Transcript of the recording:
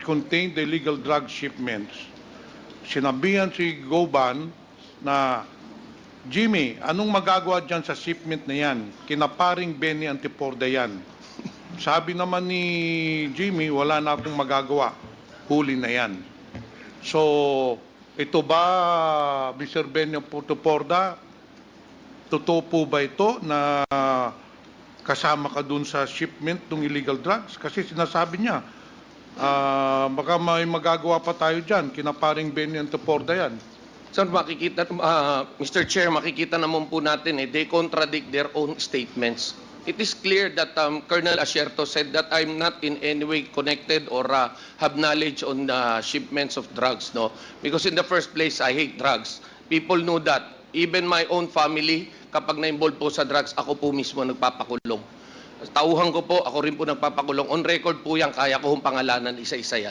contained the illegal drug shipments. Sinabihan si Goban na, Jimmy, anong magagawa dyan sa shipment na yan? Kinaparing Benny Antiporda yan. Sabi naman ni Jimmy, wala na akong magagawa. Huli na yan. So, ito ba, Mr. Benny Antiporda, totoo po ba ito na kasama ka dun sa shipment ng illegal drugs? Kasi sinasabi niya, baka may magagawa pa tayo dyan. Kinaparing Benny Antiporda yan. Sir, makikita, Mr. Chair, makikita naman po natin, they contradict their own statements. It is clear that Colonel Asierto said that I'm not in any way connected or have knowledge on shipments of drugs, no? Because in the first place, I hate drugs. People know that. Even my own family, kapag na-involve po sa drugs, ako po mismo nagpapakulong. Tauhan ko po, ako rin po nagpapakulong. On record po yan, kaya ko hong pangalanan isa-isa yan.